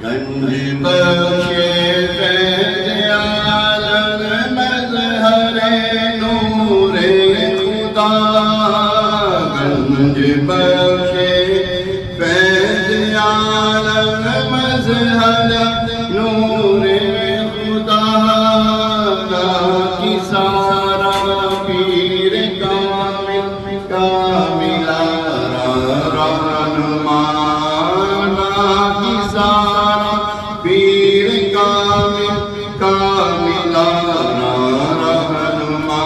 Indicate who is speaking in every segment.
Speaker 1: گنج بخش فیض عالم مظہر نور خدا گنج بخش فیض عالم مظہر نور خدا کی سارا پیر کامل کاملا رہنما کی سارا پیر کامل کاملا رہنما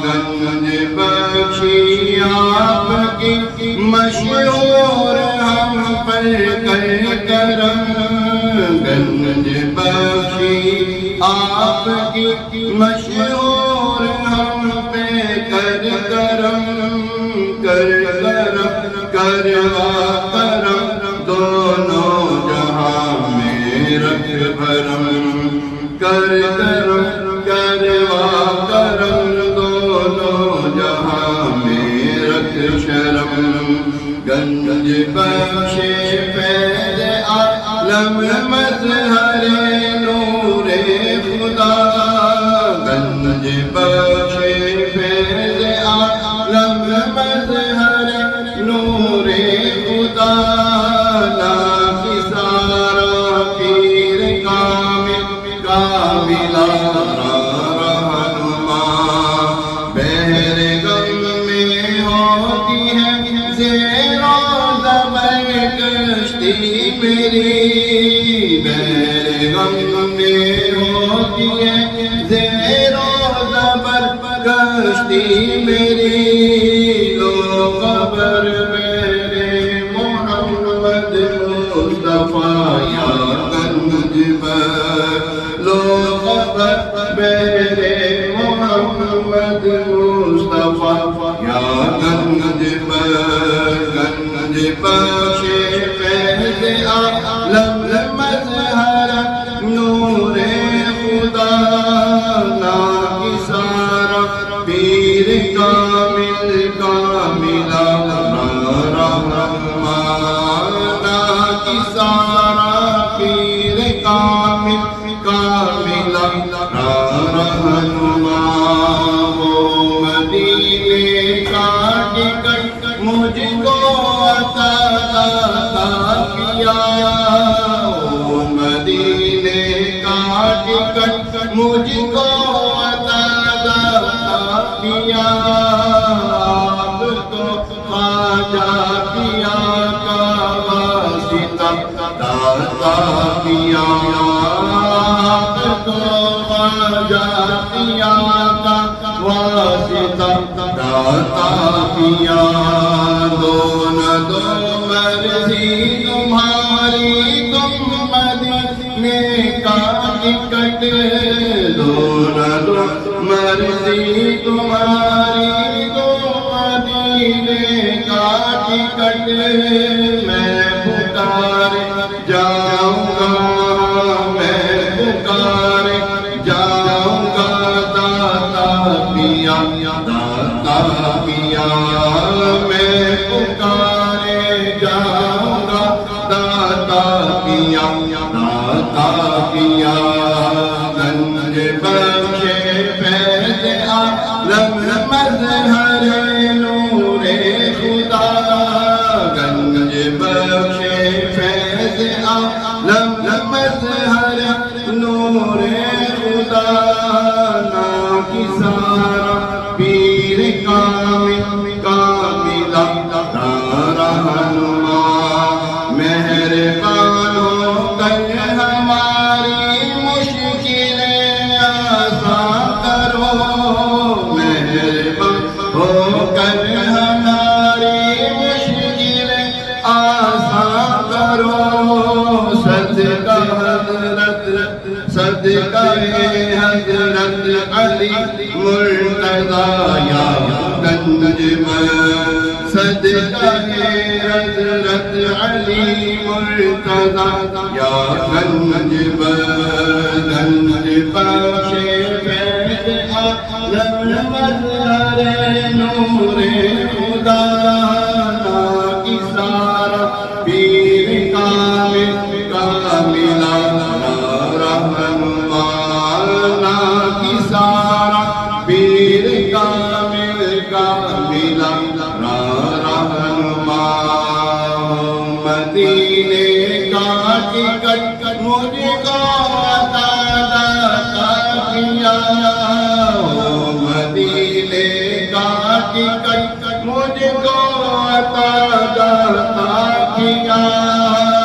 Speaker 1: گنج بخشی آپ کی مشہور ہم پر کر کرم گنج بخشی آپ کی مشہور ہم پہ کر کرم کر کرم کروا کرم دونوں جہاں میں رکھ بھرم کر کرم کروا کرم دونوں جہاں میں رکھ شرم گنج بخش فیض عالم مظہر نور خدا گنج بخش فیض عالم مظہر نور خدا کی سارا پیر کامل کاملا رہنما بحر غم میں ہوتی ہے زیر و زبر کشتی میری بحر غم میں ہوتی ہے زیر و زبر کشتی میری لو خبر میرے محمد مصطفیٰ یا گنج بخش لو خبر میرے محمد مصطفیٰ یا گنج بخش فیض عالم مظہر نور خدا کی سارا پیر کامل کاملا رہنما کی سارا پیر کامل کاملا رہنما وہ مدینے کا ٹکٹ مجھ کو عطا کیا وہ مدینے کا ٹکٹ مجھ کو عطا کیا آپ تو خواجہ کیا کا واسطہ داتا کیا آپ تو خواجہ کیا کا واسطہ داتا کیا دونوں دو مرضی تمہاری تم مدینے کا ٹکٹ دونوں دو مرضی تمہاری تو مدینے کا ٹکٹ میں پکار جاؤں گا میں پکار جاؤں گا داتا پیا داتا پیا میں پکارے جاؤں گا داتا پیا داتا پیا گنج بخش فیض عالم مظہر نور خدا گنج بخش فیض عالم مظہر نور خدا کی سارا پیر کامل کاملا رہنما مہربان ہو کر ہماری مشکلیں آسان کرو مہربان ہو کر ہماری مشکلیں آسان کرو صدقہ حضرت صدقہ حضرت علی مرتضیٰ یا گنج بخش صدقہ حضرت علی مرتضیٰ یا گنج بخش فیض عالم مظہر نور خدا کی سارا پیر کامل کا ملا رہنما نا کی سارا پیر کامل کا ملا رہنما مدینے کا ٹکٹ مجھ کو عطا کیا مدینے کا ٹکٹ مجھ کو عطا کیا